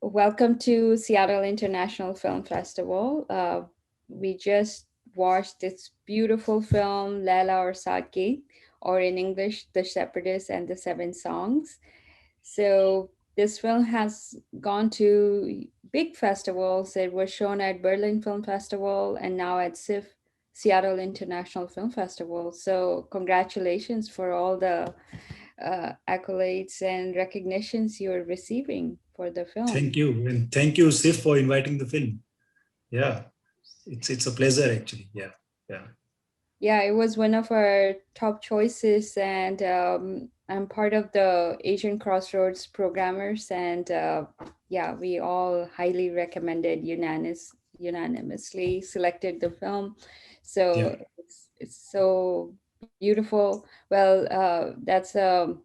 welcome to Seattle International Film Festival. We just watched this beautiful film, Laila or Sadki, or in English, The Shepherdess and the Seven Songs. So this film has gone to big festivals. It was shown at Berlin Film Festival and now at SIFF, Seattle International Film Festival. So congratulations for all the accolades and recognitions you're receiving for the film. Thank you. And thank you, SIFF, for inviting the film. Yeah, it's a pleasure actually. Yeah. Yeah, it was one of our top choices, and I'm part of the Asian Crossroads programmers, and yeah, we all highly recommended, unanimously selected the film. Yeah. So it's so beautiful. Well, that's a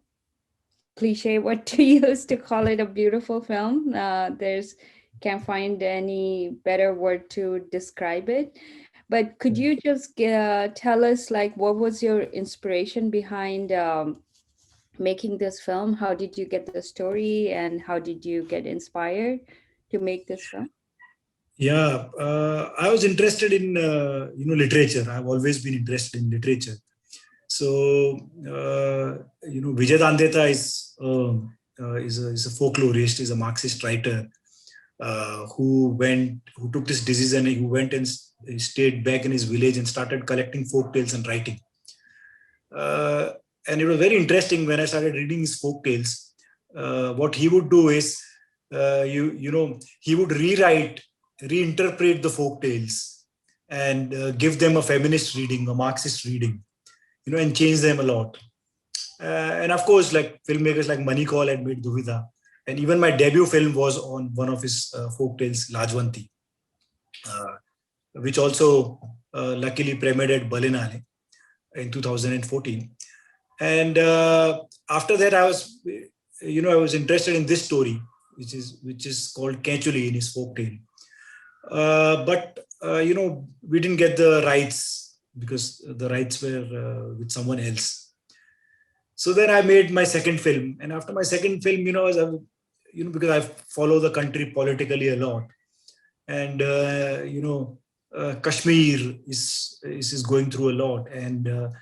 cliche what to use to call it a beautiful film. There's can't find any better word to describe it. But could you just tell us, like, what was your inspiration behind making this film? How did you get the story, and how did you get inspired to make this film? Yeah. I was interested in literature. I've always been interested in literature. So Vijay Dandeta is a folklorist, is a Marxist writer who took this decision. He went and stayed back in his village and started collecting folk tales and writing. Uh, and it was very interesting when I started reading his folk tales. What he would do is, he would reinterpret the folk tales and give them a feminist reading, a Marxist reading, and change them a lot. And of course, like filmmakers like Manikal had made Duvida. And even my debut film was on one of his folk tales, Lajwanti, uh, which also luckily premiered at Berlinale in 2014. And after that, I was interested in this story, which is called Kenchuli in his folk tale. But we didn't get the rights because the rights were with someone else. So then I made my second film, and after my second film, because I follow the country politically a lot, and Kashmir is going through a lot, and the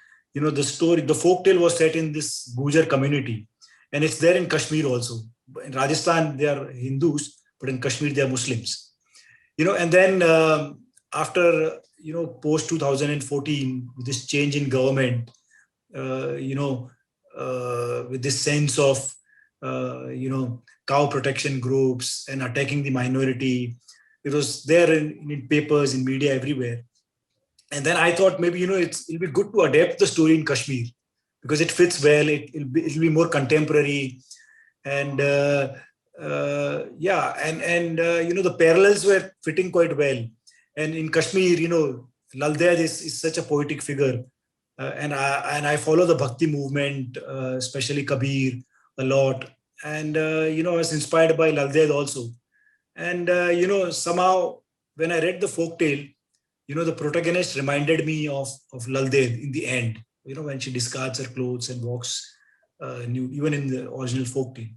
folktale was set in this Gujar community, and it's there in Kashmir also. In Rajasthan they are Hindus, but in Kashmir they are Muslims. And then after post 2014, with this change in government, with this sense of cow protection groups and attacking the minority. It was there in papers, in media, everywhere. And then I thought maybe it'll be good to adapt the story in Kashmir because it fits well. It'll be more contemporary, and the parallels were fitting quite well. And in Kashmir, Lal Ded is such a poetic figure, and I follow the Bhakti movement, especially Kabir, a lot. And I was inspired by Lal Ded also. And somehow when I read the folk tale, the protagonist reminded me of Lal Ded in the end. When she discards her clothes and walks even in the original folk tale.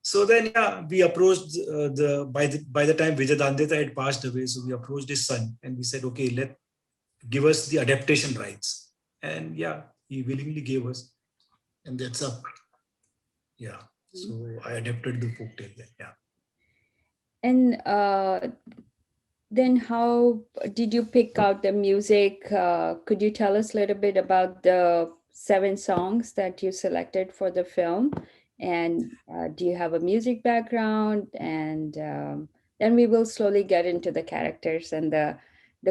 So then, yeah, we approached by the time Vijay Dandeta had passed away, so we approached his son and we said, okay, give us the adaptation rights. And yeah, he willingly gave us, and that's up. Yeah, so I adapted the folk tale then. Yeah. And then how did you pick out the music? Could you tell us a little bit about the 7 songs that you selected for the film? And do you have a music background? And then we will slowly get into the characters and the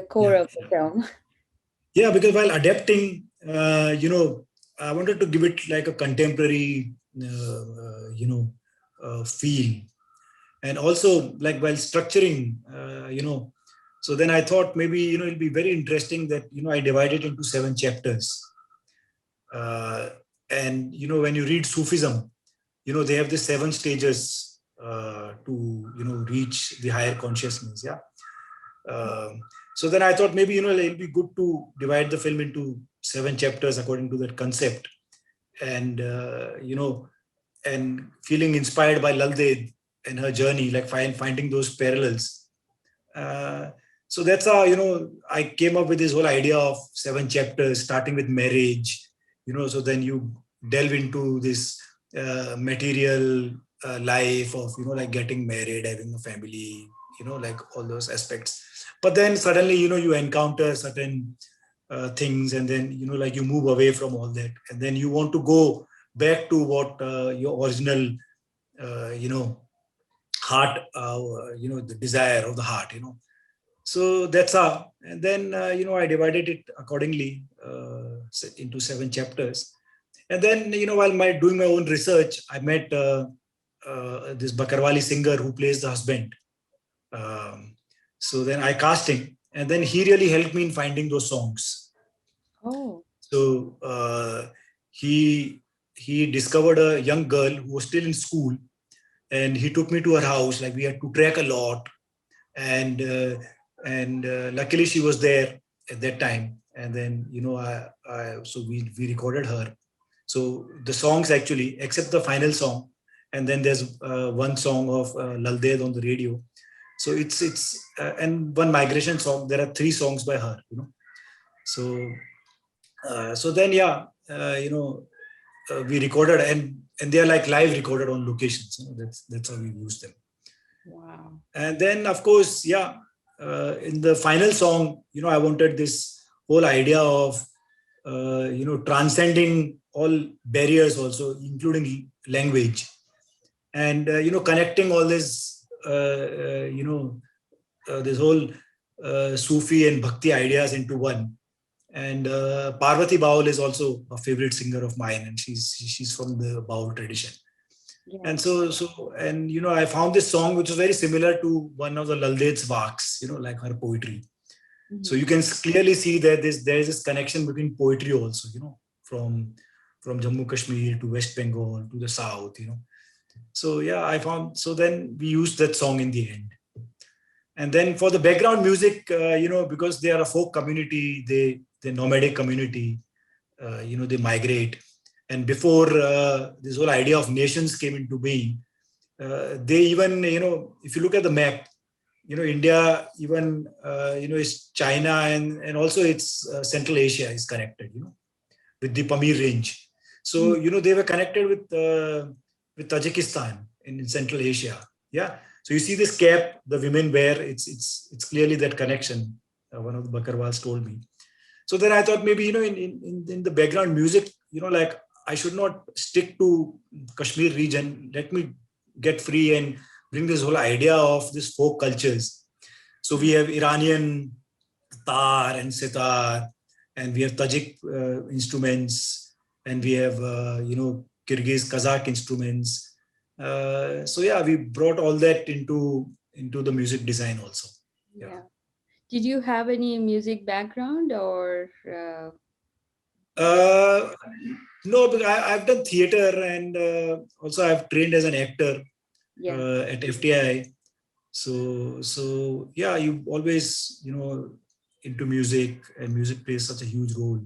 core Yeah. of the film. Yeah, because while adapting, I wanted to give it like a contemporary, feel. And also, like while structuring, so then I thought maybe, it'll be very interesting that, I divided into 7 chapters. And, when you read Sufism, they have the 7 stages to, reach the higher consciousness. Yeah. So then I thought maybe, it'll be good to divide the film into 7 chapters according to that concept. And, and feeling inspired by Lal Ded, in her journey, like finding those parallels. Uh, so that's how, I came up with this whole idea of 7 chapters, starting with marriage, so then you delve into this material life of, like getting married, having a family, like all those aspects. But then suddenly, you encounter certain things, and then, like you move away from all that. And then you want to go back to what your original, heart, the desire of the heart, so that's how. And then, I divided it accordingly into 7 chapters. And then, while doing my own research, I met this Bakarwali singer who plays the husband. Um, so then I cast him, and then he really helped me in finding those songs. Oh. So he discovered a young girl who was still in school, and he took me to her house. Like we had to trek a lot, and luckily she was there at that time. And then, so we recorded her. So the songs, actually, except the final song, and then there's one song of Laldev on the radio. So it's and one migration song. There are 3 songs by her. So so then, yeah, we recorded, and they are like live recorded on locations. That's how we use them. Wow. And then, of course, yeah, in the final song, I wanted this whole idea of, transcending all barriers, also including language, and connecting all this, this whole Sufi and Bhakti ideas into one. And Parvati Baul is also a favorite singer of mine, and she's from the Baul tradition. And Yes. so, I found this song which is very similar to one of the Laldet's works, like her poetry. So Mhm. you can clearly see that there is this connection between poetry also, from Jammu Kashmir to West Bengal to the south. So yeah, I found, so then we used that song in the end. And then for the background music, because they are a folk community, they nomadic community, they migrate. And before this whole idea of nations came into being, they even, if you look at the map, India even, is China, and also it's Central Asia is connected, with the Pamir range. So, Mhm. they were connected with Tajikistan in Central Asia. Yeah. So you see this cap the women wear, it's clearly that connection. One of the Bakarwals told me. So then I thought maybe, in the background music, like I should not stick to Kashmir region. Let me get free and bring this whole idea of this folk cultures. So we have Iranian tar and sitar, and we have Tajik instruments, and we have, Kyrgyz, Kazakh instruments. So yeah, we brought all that into the music design also. Yeah. Yeah. Did you have any music background or Uh, no, but I've done theater, and also I've trained as an actor yeah. at FTI. So yeah, you always, into music, and music plays such a huge role.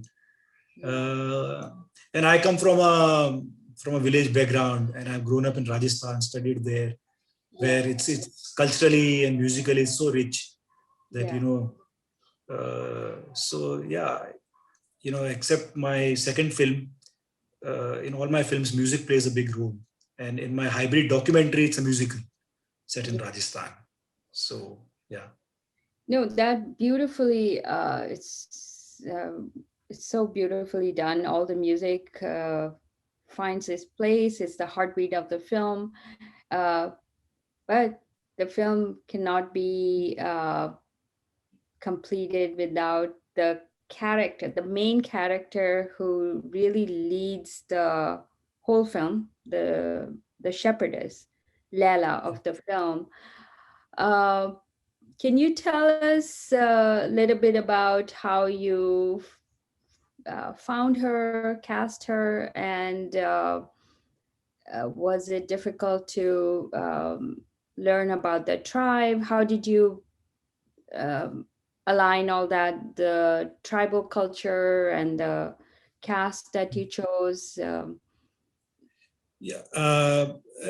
Yeah. Uh, and I come from a village background, and I've grown up in Rajasthan, studied there, Yeah. where it's culturally and musically so rich that, Yeah. so yeah, except my second film, in all my films, music plays a big role. And in my hybrid documentary, it's a musical set in Yeah. Rajasthan. So yeah. No, that beautifully. It's so beautifully done. All the music finds its place. It's the heartbeat of the film. Uh, but the film cannot be completed without the character, the main character who really leads the whole film, the shepherdess, Lela of the film. Uh, can you tell us a little bit about how you found her, cast her, and was it difficult to learn about the tribe? How did you um, align all that, the tribal culture and the cast that you chose? Yeah,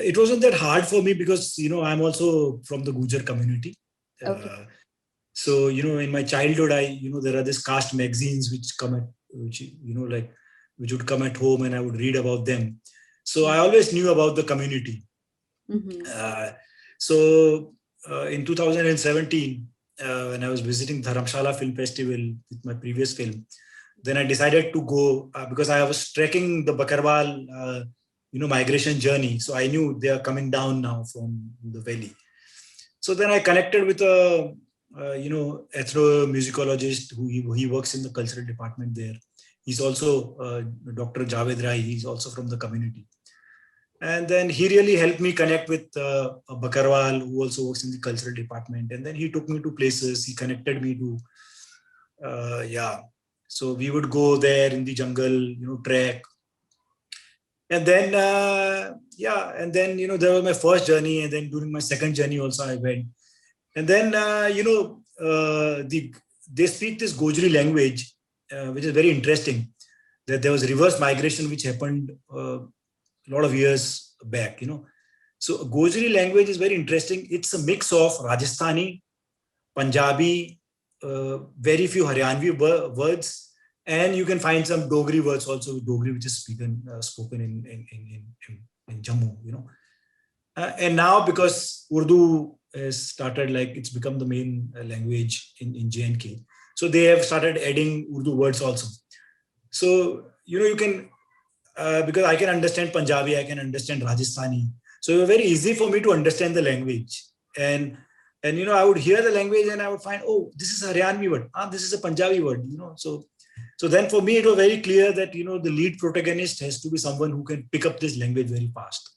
it wasn't that hard for me because I'm also from the Gujar community. Okay. Uh, so in my childhood, there are these caste magazines which come at which like which would come at home, and I would read about them. So I always knew about the community. Mm-hmm. Uh, so in 2017, when I was visiting Dharamshala Film Festival with my previous film, then I decided to go because I was trekking the Bakarwal, migration journey. So I knew they are coming down now from the valley. So then I connected with a, ethnomusicologist he works in the cultural department there. He's also Dr. Javed Rai. He's also from the community. And then he really helped me connect with Bakarwal, who also works in the cultural department. And then he took me to places. He connected me to, yeah. So we would go there in the jungle, trek. And then, and then, that was my first journey. And then during my second journey also I went. And then, they speak this Gojri language, which is very interesting. That there was reverse migration which happened a lot of years back, So Gojri language is very interesting. It's a mix of Rajasthani, Punjabi, very few Haryanvi words, and you can find some Dogri words also. Dogri, which is spoken in Jammu, and now because Urdu has started, like it's become the main language in J&K, so they have started adding Urdu words also. So you can because I can understand Punjabi, I can understand Rajasthani. So it was very easy for me to understand the language. And I would hear the language and I would find, oh, this is a Haryanvi word. This is a Punjabi word, So then for me, it was very clear that, the lead protagonist has to be someone who can pick up this language very fast.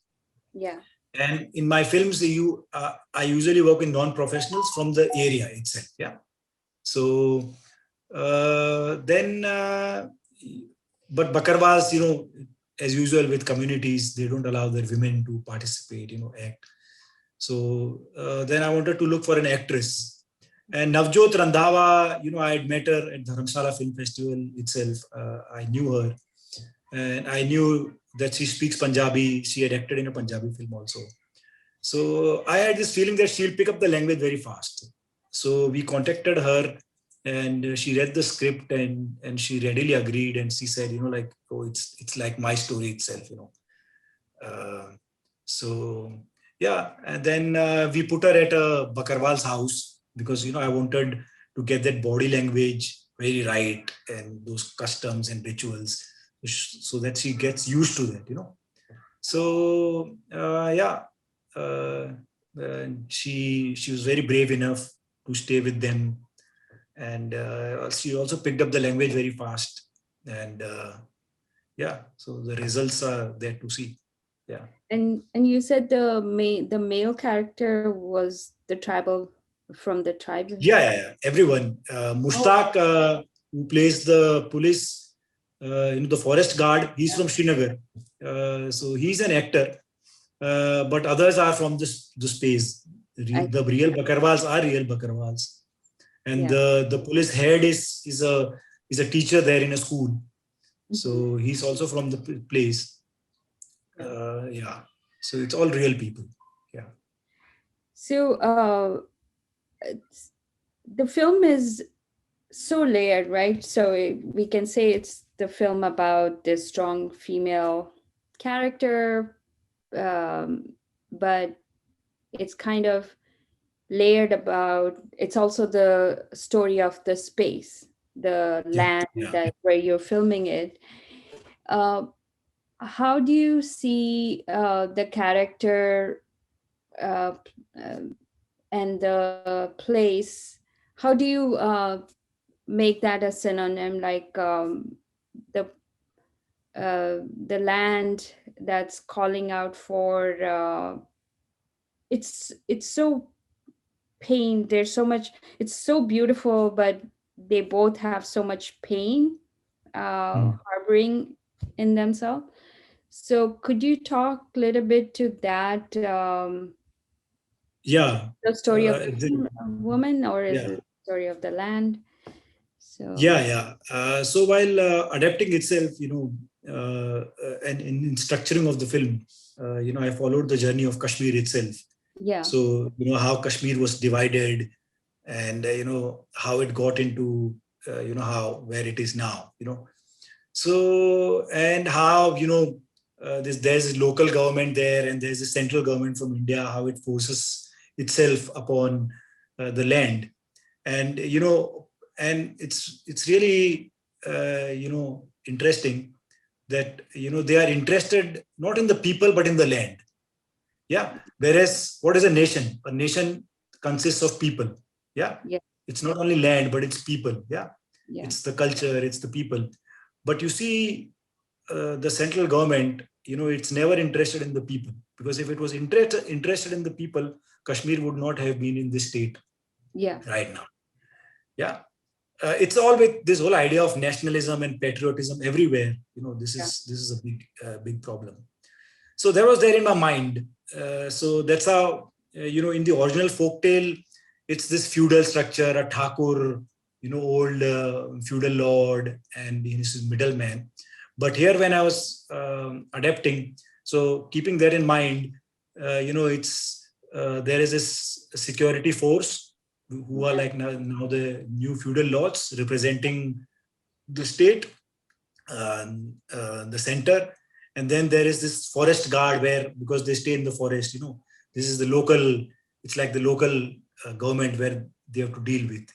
Yeah. And in my films, I usually work with non-professionals from the area itself. Yeah. So then, but Bakarwas, as usual with communities, they don't allow their women to participate, act. So then I wanted to look for an actress. And Navjot Randhawa, I had met her at Dharamshala Film Festival itself. I knew her. And I knew that she speaks Punjabi. She had acted in a Punjabi film also. So I had this feeling that she'll pick up the language very fast. So we contacted her and she read the script and she readily agreed. And she said, oh, it's like my story itself, So yeah, and then we put her at a Bakarwal's house because, I wanted to get that body language very right and those customs and rituals so that she gets used to that, So yeah, she was very brave enough to stay with them, and she also picked up the language very fast. And yeah, so the results are there to see. Yeah. And you said the male character was the tribal from the tribe. Yeah. Everyone. Oh, Mushtaq, who plays the police, the forest guard, he's from Srinagar. So he's an actor, but others are from the space. I The real Bakarwals are real Bakarwals, and yeah. the police head is a teacher there in a school. Mm-hmm. So he's also from the place. Yeah. So it's all real people. Yeah. So the film is so layered, right? So we can say it's the film about this strong female character, but it's kind of layered about. It's also the story of the space, the Yeah. land Yeah. that where you're filming it. Uh, how do you see the character uh, uh, and the place? How do you make that a synonym, like the the land that's calling out for it's so pain, there's so much, it's so beautiful, but they both have so much pain harboring in themselves. So could you talk a little bit to that, Yeah. the story of The- the woman, or is yeah. it the story of the land? So Yeah. So while adapting itself, and in structuring of the film, I followed the journey of Kashmir itself. Yeah. So, how Kashmir was divided, and how it got into how where it is now. So, and how there's a local government there, and there's a central government from India, how it forces itself upon the land. And and it's really interesting that they are interested not in the people but in the land. Yeah. Whereas what is a nation? A nation consists of people. Yeah. Yeah. It's not only land, but it's people. Yeah. Yeah. It's the culture, it's the people. But you see, the central government, it's never interested in the people, because if it was interested in the people, Kashmir would not have been in this state Yeah. right now. Yeah. It's all with this whole idea of nationalism and patriotism everywhere. Yeah. This is a big problem. So that was there in my mind. So that's how in the original folktale, it's this feudal structure, a Thakur, old feudal lord, and he's his middleman. But here, when I was adapting, so keeping that in mind, it's there is this security force who are like now the new feudal lords representing the state, the center. And then there is this forest guard, where because they stay in the forest, this is the local, it's like the local government where they have to deal with.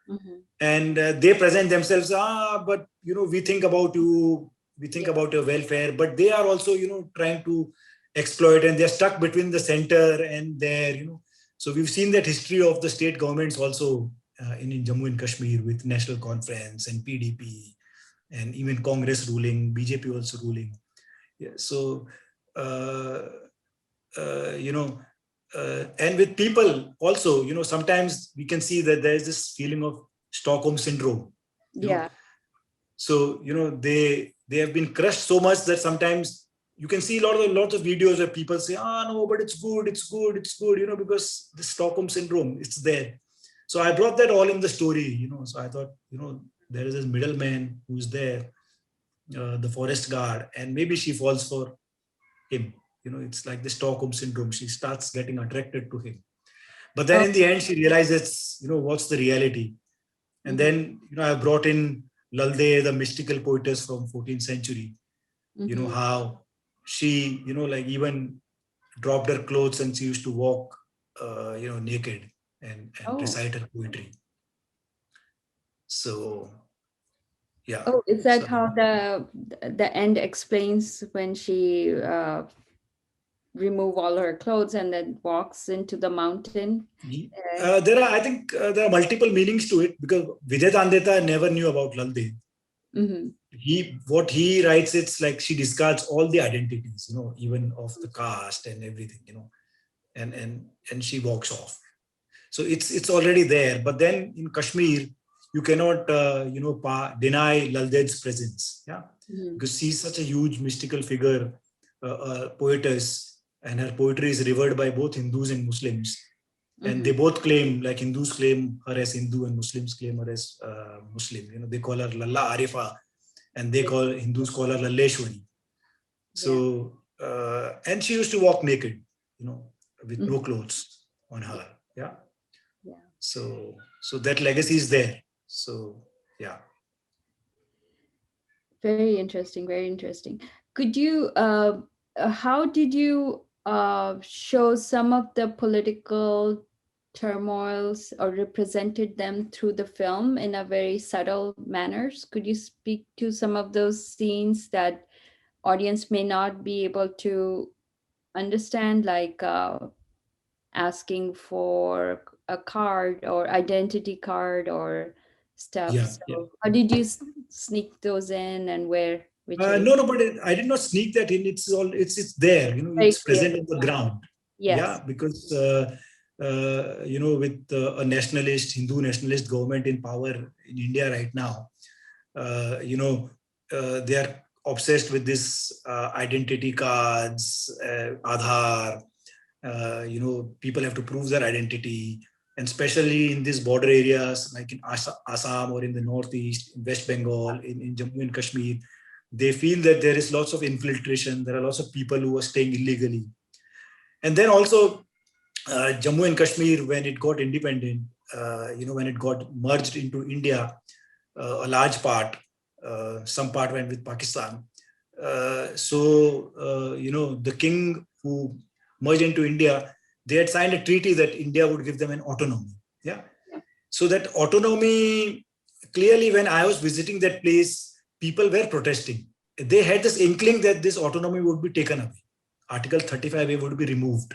Mm-hmm. And they present themselves, but we think about you, we think Yeah. about your welfare, but they are also trying to exploit, and they're stuck between the center and there. So we've seen that history of the state governments also in Jammu and Kashmir, with National Conference and PDP, and even Congress ruling, BJP also ruling. Yeah. So uh, and with people also, sometimes we can see that there is this feeling of Stockholm syndrome. Yeah. So they have been crushed so much that sometimes you can see lots of videos where people say, no, but it's good, it's good, it's good, because the Stockholm syndrome, it's there. So I brought that all in the story. So I thought, there is this middleman who's there, the forest guard, and maybe she falls for him. It's like the Stockholm syndrome. She starts getting attracted to him, but then Oh. in the end she realizes, what's the reality. And Mm-hmm. then I brought in Lalde, the mystical poetess from 14th century. Mm-hmm. How she like even dropped her clothes, and she used to walk naked, and Oh. recite her poetry. So yeah. Oh, is that So how the end explains when she remove all her clothes and then walks into the mountain? I think there are multiple meanings to it, because Vijay Tandeta never knew about Lalde. Mm-hmm. What he writes, it's like she discards all the identities, even of the caste and everything, and she walks off. So it's already there. But then in Kashmir, you cannot deny Lalde's presence. Yeah. Mm-hmm. Because she's such a huge mystical figure, poetess, and her poetry is revered by both Hindus and Muslims. And Mm-hmm. they both claim, like Hindus claim her as Hindu and Muslims claim her as Muslim. They call her Lalla Arifa, and Yeah. Hindus call her Lalleshwari. Yeah. So and she used to walk naked, with no Mm-hmm. clothes on Yeah. her. Yeah. Yeah. So that legacy is there. So yeah. Very interesting. Very interesting. Could you, how did you show some of the political turmoils or represented them through the film in a very subtle manners? Could you speak to some of those scenes that audience may not be able to understand, like asking for a card or identity card or stuff? Yeah. Yeah. So how did you sneak those in, and where, which area? No, but I did not sneak that in. It's there. Very It's clear. present on the ground. Yeah, Yes. because with a nationalist, Hindu nationalist government in power in India right now, they are obsessed with this identity cards, Aadhaar. People have to prove their identity, and especially in these border areas like in Assam or in the northeast, in West Bengal, in Jammu and Kashmir, They feel that there is lots of infiltration. There are lots of people who are staying illegally. And then also Jammu and Kashmir, when it got independent, when it got merged into India, a large part, some part went with Pakistan. The king who merged into India, they had signed a treaty that India would give them an autonomy. Yeah. So that autonomy, clearly, when I was visiting that place, people were protesting. They had this inkling that this autonomy would be taken away. Article 35A would be removed.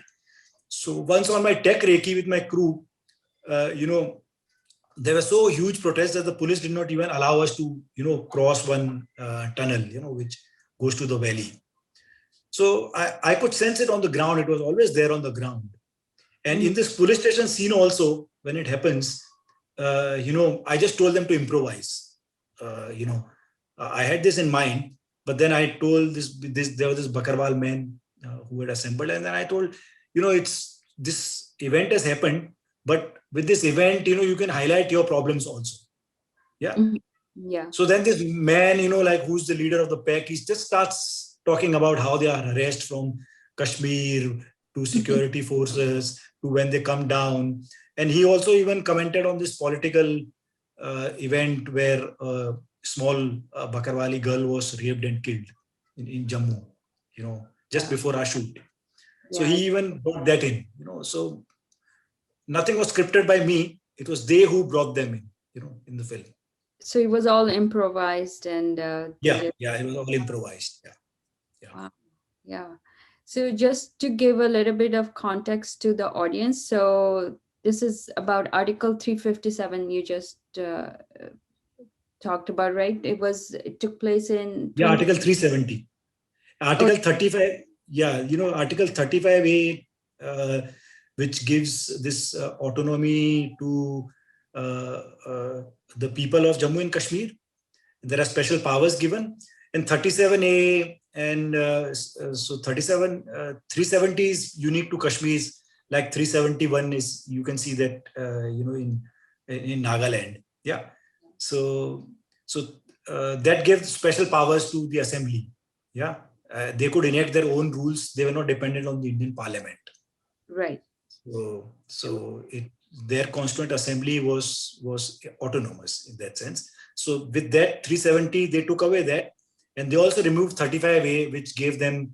So once on my tech recce with my crew, there were so huge protests that the police did not even allow us to, cross one tunnel, which goes to the valley. So I could sense it on the ground. It was always there on the ground. And in this police station scene also, when it happens, I just told them to improvise. I had this in mind, but then I told there was this Bakarwal man who had assembled, and then I told, it's this event has happened, but with this event, you can highlight your problems also. Yeah. Yeah. So then this man, who's the leader of the pack, he just starts talking about how they are harassed from Kashmir to security forces to when they come down. And he also even commented on this political event where a small Bakarwali girl was raped and killed in Jammu, just before our shoot. So he even brought that in, so nothing was scripted by me. It was they who brought them in the film. So it was all improvised and it was all improvised. Yeah. Wow. Yeah. So just to give a little bit of context to the audience, so this is about Article 357 you just talked about, right? It took place in Article 370. Article 35, Article 35A, which gives this autonomy to the people of Jammu and Kashmir. There are special powers given. And 37A and 370 is unique to Kashmir, like 371 is, you can see that, in Nagaland. Yeah. So that gives special powers to the assembly. Yeah. They could enact their own rules. They were not dependent on the Indian Parliament. Right. So their constituent assembly was autonomous in that sense. So with that 370, they took away that, and they also removed 35A, which gave them,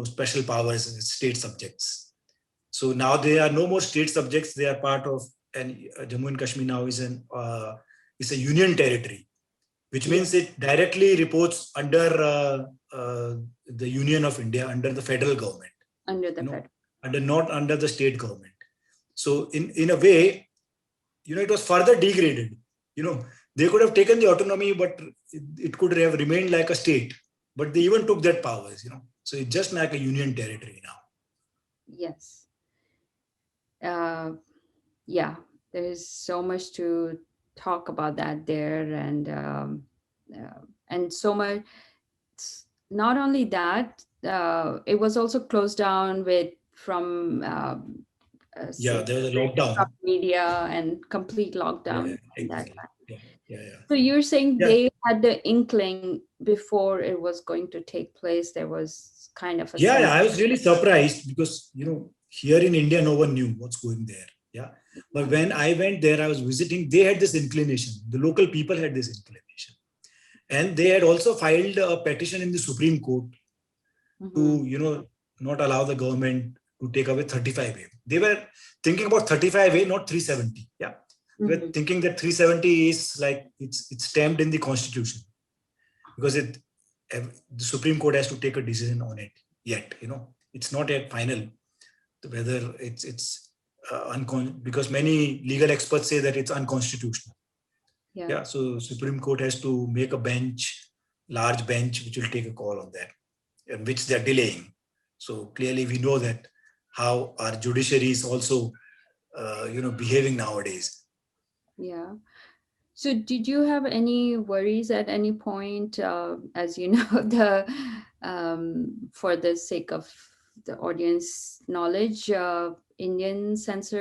special powers as state subjects. So now they are no more state subjects. They are part of, and Jammu and Kashmir now is a union territory, which means it directly reports under the Union of India, under the federal government. Under the federal. Not under the state government. So in a way, it was further degraded. They could have taken the autonomy, but it could have remained like a state. But they even took that powers, So it's just like a union territory now. Yes. There's so much to talk about that there, and so much. Not only that, it was also closed down from there was a lockdown. Media and complete lockdown. Exactly. So you're saying they had the inkling before it was going to take place. There was kind of a I was really surprised because here in India no one knew what's going there. Yeah, but when I went there, I was visiting. They had this inclination. The local people had this inclination, and they had also filed a petition in the Supreme Court to not allow the government to take away 35A. They were thinking about 35A, not 370. Yeah. They were thinking that 370 is like it's stamped in the Constitution because the Supreme Court has to take a decision on it yet. It's not yet final whether it's because many legal experts say that it's unconstitutional. Yeah. So Supreme Court has to make a large bench, which will take a call on that, which they're delaying. So clearly we know that how our judiciary is also, behaving nowadays. Yeah. So did you have any worries at any point, as you know, for the sake of the audience knowledge, Indian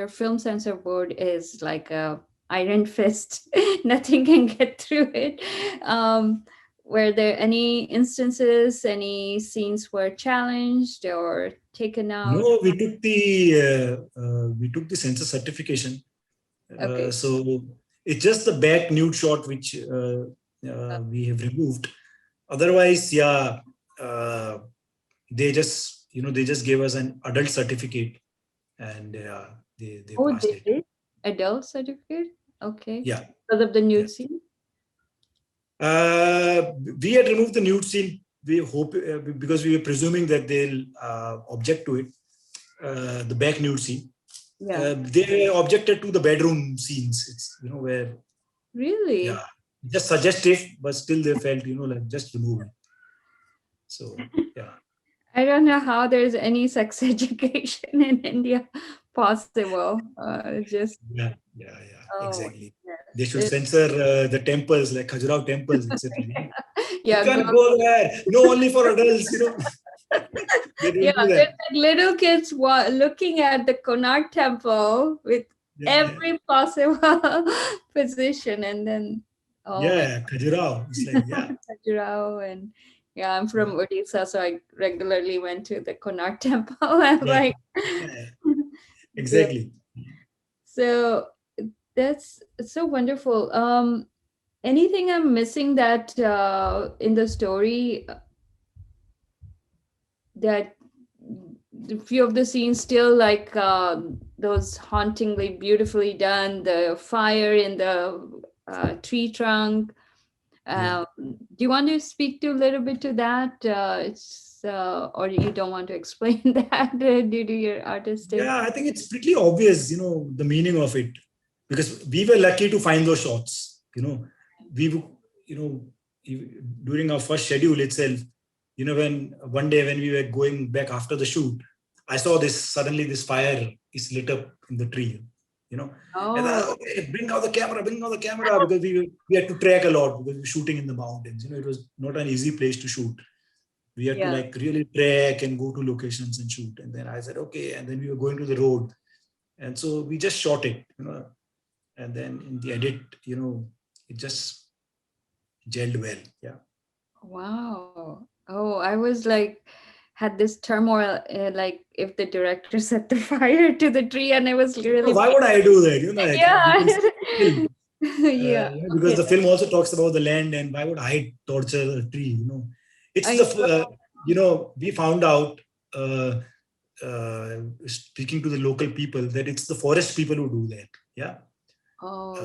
film censor board is like a iron fist. Nothing can get through it. were there any instances, any scenes were challenged or taken out? No, we took the sensor certification. Okay. So it's just the back nude shot which we have removed. Otherwise, yeah, uh, they just gave us an adult certificate, and they Oh, passed they it. did? Adult certificate? Okay. Yeah, Because of the yeah. nude scene? We had removed the nude scene. We hope because we were presuming that they'll object to it, the back nude scene. Yeah. They objected to the bedroom scenes. It's where, yeah, Really? just suggestive, but still they felt like just remove it. So yeah, I don't know how there's any sex education in India possible. Just, yeah, oh, exactly. yes. They should censor the temples like Khajuraho temples, etc. You Yeah, can't go there. No, only for adults. They yeah, don't do there's that. like little kids looking at the Konark temple with Yeah, yeah, every possible position, and then oh my yeah. Khajuraho. It's like, yeah, Khajuraho, and yeah, I'm yeah, from Odisha, so I regularly went to the Konark temple. I'm yeah, like, yeah. yeah. Exactly. So that's so wonderful. Anything I'm missing that in the story that the few of the scenes still like those hauntingly beautifully done, the fire in the tree trunk. Yeah. Do you want to speak to a little bit to that? It's or you don't want to explain that due to your artistic? Yeah, I think it's pretty obvious, the meaning of it, because we were lucky to find those shots. We, you know, during our first schedule itself, when one day when we were going back after the shoot, I saw this fire is lit up in the tree, you know, and Oh, okay, bring out the camera, because we had to track a lot because we were shooting in the mountains. It was not an easy place to shoot. We had to yeah. like really track and go to locations and shoot. And then I said, okay. And then we were going to the road. And so we just shot it. And then in the edit, it just gelled well. Yeah. Wow. Oh, I was like, had this turmoil, like if the director set the fire to the tree and it was So really, why would I do that? Like we yeah. can see the film. Yeah. Because Okay. the film also talks about the land, and why would I torture a tree? It's I we found out, uh, speaking to the local people, that it's the forest people who do that. Yeah. oh,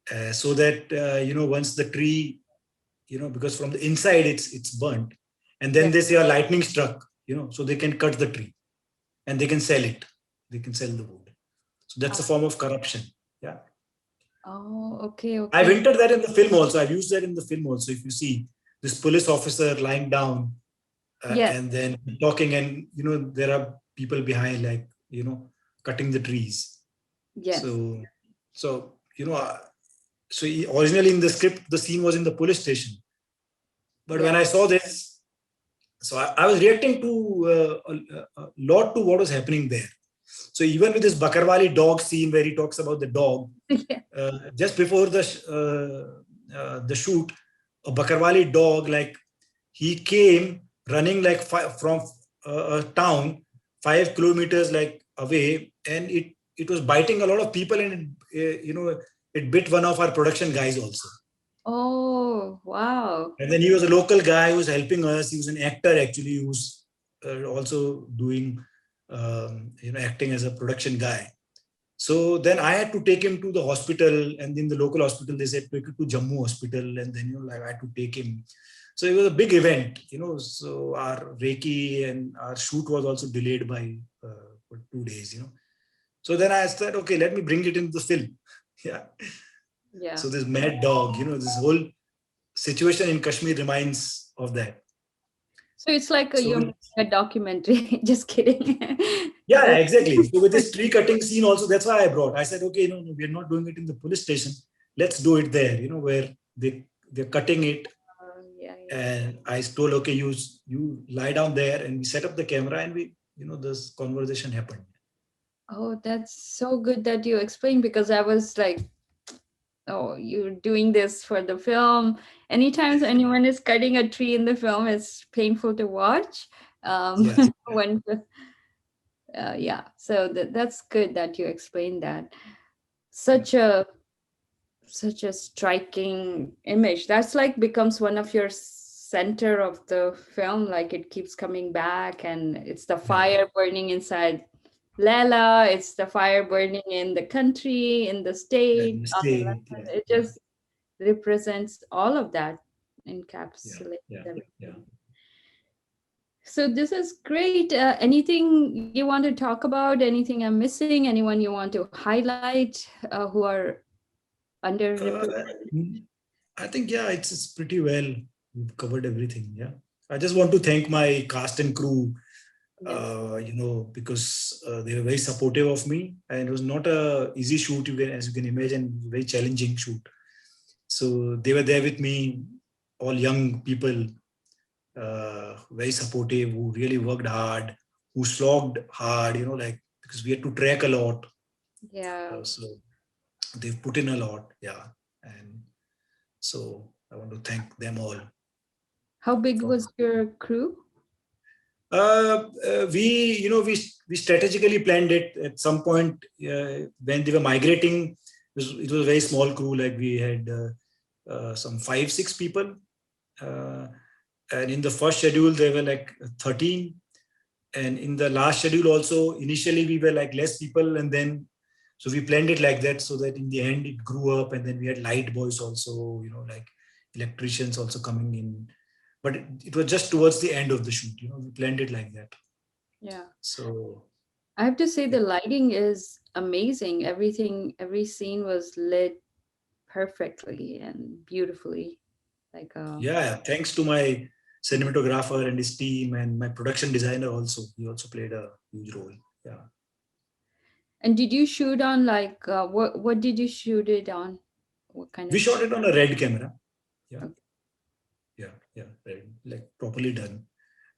Uh, so that once the tree, because from the inside it's burnt, and then yeah. they say a lightning struck, so they can cut the tree and they can sell it. They can sell the wood. So that's a Oh, form of corruption. Yeah. oh, okay, I've okay. entered that in the film also. I've used that in the film also. If you see this police officer lying down, Yes, and then talking, and there are people behind, like cutting the trees. yes. So originally in the script the scene was in the police station, but Yeah. when I saw this, so I was reacting to a lot to what was happening there. So even with this Bakarwali dog scene where he talks about the dog, Yeah. just before the shoot, a Bakarwali dog, like, he came running like from a town 5 kilometers like away, and it was biting a lot of people, and it bit one of our production guys also. Oh, wow. And then he was a local guy who was helping us. He was an actor actually, who's also doing acting as a production guy. So then I had to take him to the hospital, and in the local hospital they said take it to Jammu hospital, and then like I had to take him. So it was a big event. So our Reiki and our shoot was also delayed by for 2 days. So then I said, okay, let me bring it into the film. Yeah. Yeah. So this mad dog, this whole situation in Kashmir reminds of that. So it's like So you're making a documentary. Just kidding. yeah, That's exactly. So with this tree cutting scene also, that's why I brought. I said, okay, no, we're not doing it in the police station. Let's do it there. Where they're cutting it. yeah, yeah. And I told, okay, you lie down there, and we set up the camera, and this conversation happened. Oh, that's so good that you explained because I was like oh, you're doing this for the film. Anytime anyone is cutting a tree in the film, it's painful to watch. Yeah, When, yeah, so that's good that you explained that. yeah, Such a such a striking image. That's like becomes one of your center of the film. Like it keeps coming back, and it's the yeah. fire burning inside Lela. It's the fire burning in the country, in the state, And on the stay. land. Yeah, It yeah, just represents all of that, yeah, encapsulates yeah, yeah. everything. So this is great. Anything you want to talk about? Anything I'm missing? Anyone you want to highlight who are Uh, underrepresented? mm, I think yeah, it's pretty well. We've covered everything. Yeah. I just want to thank my cast and crew. Yes. Because they were very supportive of me, and it was not a easy shoot. As you can imagine, very challenging shoot. So they were there with me, all young people, very supportive, who really worked hard, who slogged hard. Like because we had to trek a lot, Yeah. so they've put in a lot. Yeah, and so I want to thank them all How big for. was your crew? We strategically planned it at some point when they were migrating. It was a very small crew. Like we had some 5-6 people, uh, and in the first schedule there were like 13, and in the last schedule also initially we were like less people, and then so we planned it like that so that in the end it grew up, and then we had light boys also, like electricians also coming in, but it was just towards the end of the shoot. We planned it like that. Yeah. So I have to say yeah, the lighting is amazing. Every scene was lit perfectly and beautifully. Like yeah, thanks to my cinematographer and his team, and my production designer also. He also played a huge role. Yeah. and did you shoot on like what did you shoot it on? What kind We of shot it on a red camera. Yeah. okay. Yeah. Yeah. Red, like properly done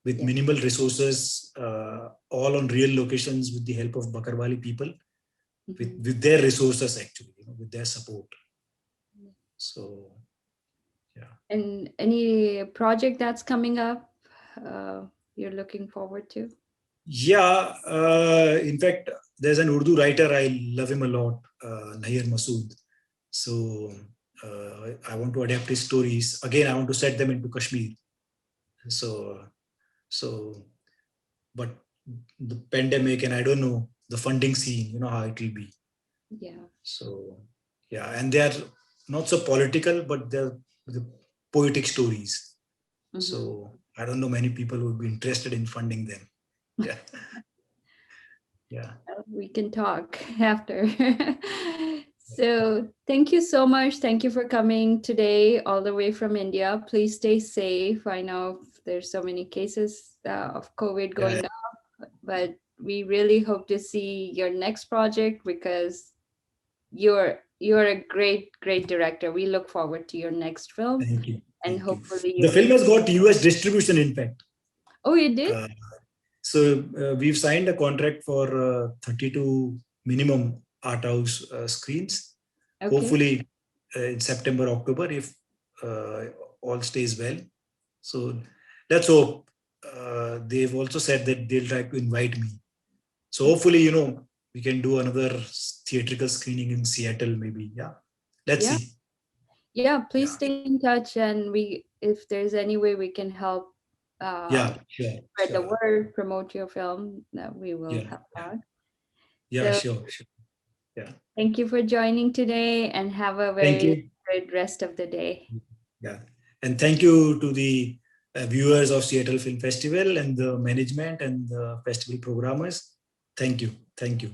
with Yeah. minimal resources, all on real locations with the help of Bakarwali people, Mhm. with their resources actually, with their support. So yeah. And any project that's coming up you're looking forward to? Yeah. In fact, there's an Urdu writer. I love him a lot, Nahir Masood. So I want to adapt his stories. Again, I want to set them into Kashmir. So, so, but the pandemic and I don't know the funding scene, how it will be. Yeah. So, yeah, and they are not so political, but they're the poetic stories. Hmm. So I don't know many people who would be interested in funding them. Yeah, yeah. We can talk after. So, thank you so much. Thank you for coming today, all the way from India. Please stay safe. I know there's so many cases of COVID Yeah, going up, but we really hope to see your next project because you're a great director. We look forward to your next film, thank you, and thank you. hopefully The you film can. has got US distribution, in fact. Oh, you did? Uh, So we've signed a contract for 32 minimum art house screens. Okay. Hopefully in September, October, if uh, all stays well. So let's hope. They've also said that they'll try to invite me. So hopefully, we can do another theatrical screening in Seattle, maybe. Yeah. Let's Yeah. see. Yeah, please Yeah. stay in touch, and we if there's any way we can help Yeah. Sure. spread the Sure. word, promote your film, that we will Yeah. help Yeah. out. Yeah. So Sure. Sure. Yeah. thank you for joining today and have a Thank very you. good rest of the day. Yeah. And thank you to the viewers of Seattle Film Festival and the management and the festival programmers. Thank you. Thank you.